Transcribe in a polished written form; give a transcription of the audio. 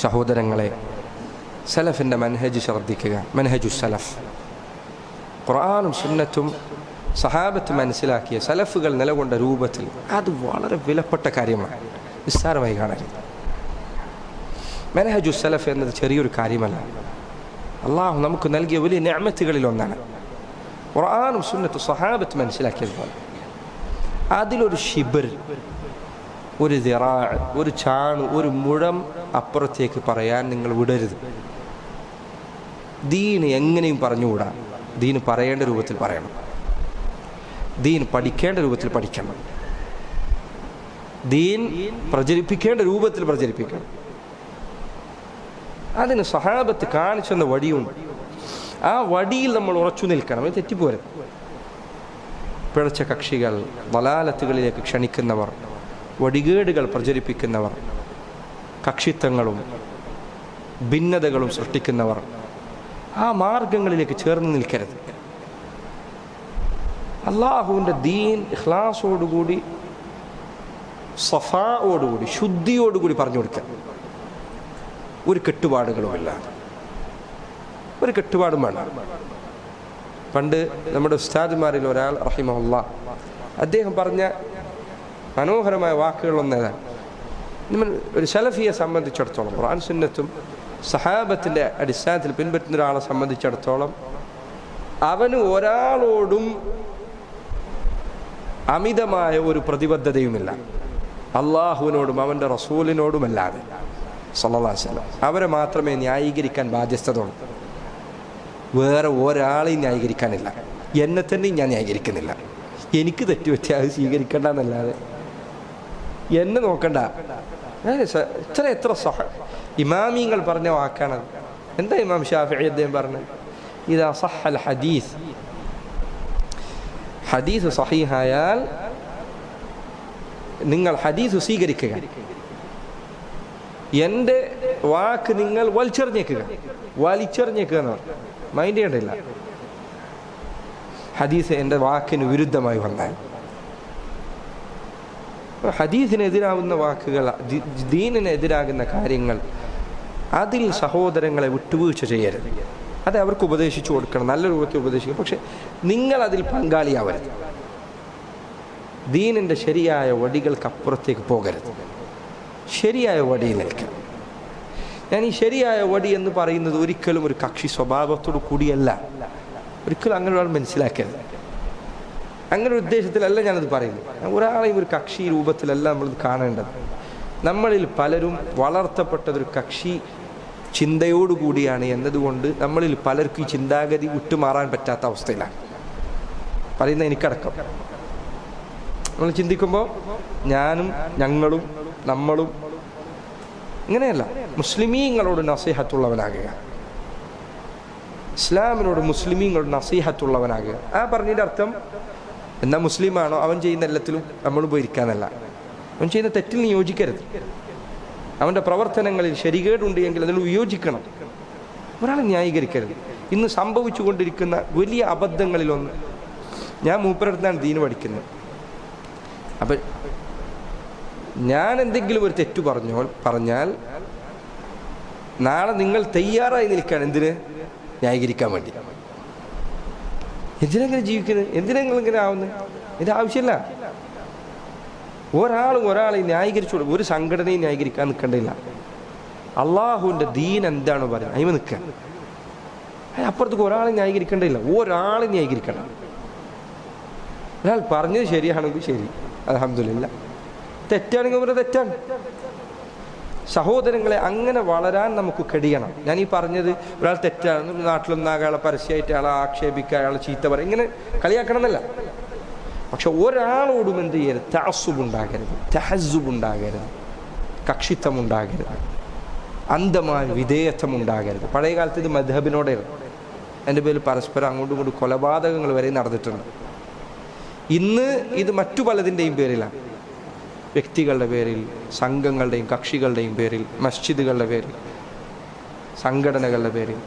സഹോദരങ്ങളെ, സലഫിൻ്റെ മനഹജ് ശ്രദ്ധിക്കുക. മനഹജു സലഫ്, ഖുർആനും സുന്നത്തും സഹാബത്ത് മനസ്സിലാക്കിയ സലഫുകൾ നിലകൊണ്ട രൂപത്തിൽ അത് വളരെ വിലപ്പെട്ട കാര്യമാണ്, നിസ്സാരമായി കാണരുത്. മനഹജു സലഫ് എന്നത് ചെറിയൊരു കാര്യമല്ല. അള്ളാഹു നമുക്ക് നൽകിയ വലിയ നിഅമത്തുകളിൽ ഒന്നാണ്. ഖുർആനും സുന്നത്തും സഹാബത്ത് മനസ്സിലാക്കിയതുപോലെ അതിലൊരു ഷിബർ, ഒരു ദിറാ, ഒരു ചാണു, ഒരു മുഴം അപ്പുറത്തേക്ക് പറയാൻ നിങ്ങൾ വിടരുത്. ദീന് എങ്ങനെയും പറഞ്ഞുകൂടാ. ദീന് പറയേണ്ട രൂപത്തിൽ പറയണം, ദീൻ പഠിക്കേണ്ട രൂപത്തിൽ പഠിക്കണം, ദീൻ പ്രചരിപ്പിക്കേണ്ട രൂപത്തിൽ പ്രചരിപ്പിക്കണം. അതിന് സഹാബത്ത് കാണിച്ചെന്ന വടിയുണ്ട്. ആ വടിയിൽ നമ്മൾ ഉറച്ചു നിൽക്കണം. അത് തെറ്റിപ്പോരുത്. പിഴച്ച കക്ഷികൾ, ദലാലത്തുകളിലേക്ക് ക്ഷണിക്കുന്നവർ, വടികേടുകൾ പ്രചരിപ്പിക്കുന്നവർ, കക്ഷിത്വങ്ങളും ഭിന്നതകളും സൃഷ്ടിക്കുന്നവർ ആ മാർഗങ്ങളിലേക്ക് ചേർന്ന് നിൽക്കരുത്. അള്ളാഹുവിൻ്റെ ദീൻ ഇഖ്ലാസോടുകൂടി, സഫാഓടുകൂടി, ശുദ്ധിയോടുകൂടി പറഞ്ഞു കൊടുക്കുക. ഒരു കെട്ടുപാടുകളുമില്ല, ഒരു കെട്ടുപാടും വേണ്ട. പണ്ട് നമ്മുടെ ഉസ്താദുമാരിൽ ഒരാൾ റഹിമഹുല്ലാഹ്, അദ്ദേഹം പറഞ്ഞ മനോഹരമായ വാക്കുകളൊന്നേതാണ്. ഒരു സലഫിയെ സംബന്ധിച്ചിടത്തോളം, ഖുർആൻ സുന്നത്തും സഹാബത്തിൻ്റെ അടിസ്ഥാനത്തിൽ പിൻപറ്റുന്ന ഒരാളെ സംബന്ധിച്ചിടത്തോളം അവന് ഒരാളോടും അമിതമായ ഒരു പ്രതിബദ്ധതയുമില്ല, അള്ളാഹുവിനോടും അവൻ്റെ റസൂലിനോടുമല്ലാതെ സല്ലല്ലാഹു അലൈഹി വസല്ലം. അവരെ മാത്രമേ ന്യായീകരിക്കാൻ ബാധ്യസ്ഥതയുള്ളൂ. വേറെ ഒരാളെയും ന്യായീകരിക്കാനില്ല. എന്നെ തന്നെയും ഞാൻ ന്യായീകരിക്കുന്നില്ല. എനിക്ക് തെറ്റുപറ്റിയ അത് സ്വീകരിക്കേണ്ട എന്നല്ലാതെ എന്നെ നോക്കണ്ട. എത്ര ഇമാമിങ്ങൾ പറഞ്ഞ വാക്കാണത്. എന്താ ഇമാം ഷാഫിഈ അദ്ദേഹം പറഞ്ഞത്? ഇദാ സഹൽ ഹദീസ്, ഹദീസ് സഹീഹായാൽ നിങ്ങൾ ഹദീസ് സ്വീകരിക്കുക, എൻ്റെ വാക്ക് നിങ്ങൾ വലിച്ചെറിഞ്ഞേക്കുക. വലിച്ചെറിഞ്ഞേക്കുക എന്ന് പറഞ്ഞു, മൈൻഡ് ചെയ്യണ്ടില്ല. ഹദീസ് എൻ്റെ വാക്കിന് വിരുദ്ധമായി വന്നാൽ, ഹദീസിനെതിരാകുന്ന വാക്കുകൾ, ദീനിനെതിരാകുന്ന കാര്യങ്ങൾ, അതിൽ സഹോദരങ്ങളെ വിട്ടുവീഴ്ച ചെയ്യരുത്. അത് അവർക്ക് ഉപദേശിച്ചു കൊടുക്കണം, നല്ല രൂപത്തിൽ ഉപദേശിക്കണം. പക്ഷെ നിങ്ങൾ അതിൽ പങ്കാളിയാവരുത്. ദീനിൻ്റെ ശരിയായ വടികൾക്കപ്പുറത്തേക്ക് പോകരുത്. ശരിയായ വടിയിൽ നിൽക്കുക. ഞാൻ ഈ ശരിയായ വടി എന്ന് പറയുന്നത് ഒരിക്കലും ഒരു കക്ഷി സ്വഭാവത്തോടു കൂടിയല്ല. ഒരിക്കലും അങ്ങനെ ഒരാൾ മനസ്സിലാക്കരുത്. അങ്ങനെ ഒരു ഉദ്ദേശത്തിലല്ല ഞാനത് പറയുന്നത്. ഒരാളെയും ഒരു കക്ഷി രൂപത്തിലല്ല നമ്മളിത് കാണേണ്ടത്. നമ്മളിൽ പലരും വളർത്തപ്പെട്ടതൊരു കക്ഷി ചിന്തയോടുകൂടിയാണ് എന്നതുകൊണ്ട് നമ്മളിൽ പലർക്കും ഈ ചിന്താഗതി വിട്ടുമാറാൻ പറ്റാത്ത അവസ്ഥയിലാണ്. പറയുന്ന എനിക്കടക്കം നമ്മൾ ചിന്തിക്കുമ്പോൾ ഞാനും ഞങ്ങളും നമ്മളും ഇങ്ങനെയല്ല. മുസ്ലിമീങ്ങളോട് നസീഹത്തുള്ളവനാകുക, ഇസ്ലാമിനോട് മുസ്ലിമീങ്ങളോട് നസീഹത്തുള്ളവനാകുക. ആ പറഞ്ഞതിൻ്റെ അർത്ഥം എന്നാ മുസ്ലിമാണോ അവൻ ചെയ്യുന്ന എല്ലാത്തിലും നമ്മൾ പോയിരിക്കാന്നല്ല. അവൻ ചെയ്യുന്ന തെറ്റിൽ നീ യോജിക്കരുത്. അവൻ്റെ പ്രവർത്തനങ്ങളിൽ ശരികേടുണ്ട് എങ്കിൽ അതിൽ വിയോജിക്കണം. ഒരാളെ ന്യായീകരിക്കരുത്. ഇന്ന് സംഭവിച്ചു കൊണ്ടിരിക്കുന്ന വലിയ അബദ്ധങ്ങളിലൊന്ന്, ഞാൻ മൂപ്പരടുത്താണ് ദീന് പഠിക്കുന്നത്. അപ്പം ഞാൻ എന്തെങ്കിലും ഒരു തെറ്റു പറഞ്ഞാൽ നാളെ നിങ്ങൾ തയ്യാറായി നിൽക്കുകയാണ് എന്തിന്? ന്യായീകരിക്കാൻ വേണ്ടി. എന്തിനെങ്ങനെ ജീവിക്കുന്നത്? എന്തിനെങ്ങളിങ്ങനെ ആവുന്നത്? ഇത് ആവശ്യമില്ല. ഒരാളും ഒരാളെ ന്യായീകരിച്ചു, ഒരു സംഘടനയും ന്യായീകരിക്കാൻ നിൽക്കേണ്ടില്ല. അള്ളാഹുവിൻ്റെ ദീൻ എന്താണോ പറയുന്നത് അതിന് നിൽക്കുക. അപ്പുറത്തേക്ക് ഒരാളെ ന്യായീകരിക്കേണ്ടില്ല, ഒരാളെ ന്യായീകരിക്കണം. ഒരാൾ പറഞ്ഞത് ശരിയാണെങ്കിൽ ശരി, അൽഹംദുലില്ലാ. തെറ്റാണെങ്കിൽ അവരുടെ തെറ്റാണ്. സഹോദരങ്ങളെ, അങ്ങനെ വളരാൻ നമുക്ക് കഴിയണം. ഞാൻ ഈ പറഞ്ഞത് ഒരാൾ തെറ്റാണ്, നാട്ടിലൊന്നാകെ അയാളെ പരസ്യമായിട്ട് അയാളെ ആക്ഷേപിക്കുക, അയാളെ ചീത്ത പറയും, ഇങ്ങനെ കളിയാക്കണം എന്നല്ല. പക്ഷെ ഒരാളോടും എന്ത് ചെയ്യരുത്? തഅസ്സുബ് ഉണ്ടാകരുത്, തഹസ്സുബ് ഉണ്ടാകരുത്, കക്ഷിത്വം ഉണ്ടാകരുത്, അന്ധമായ വിധേയത്വം ഉണ്ടാകരുത്. പഴയ കാലത്ത് ഇത് മദ്ഹബിനോടെയാണ്. എൻ്റെ പേരിൽ പരസ്പരം അങ്ങോട്ടും ഇങ്ങോട്ടും കൊലപാതകങ്ങൾ വരെ നടന്നിട്ടുണ്ട്. ഇന്ന് ഇത് മറ്റു പലതിൻ്റെയും പേരിലാണ്. വ്യക്തികളുടെ പേരിൽ, സംഘങ്ങളുടെയും കക്ഷികളുടെയും പേരിൽ, മസ്ജിദുകളുടെ പേരിൽ, സംഘടനകളുടെ പേരിൽ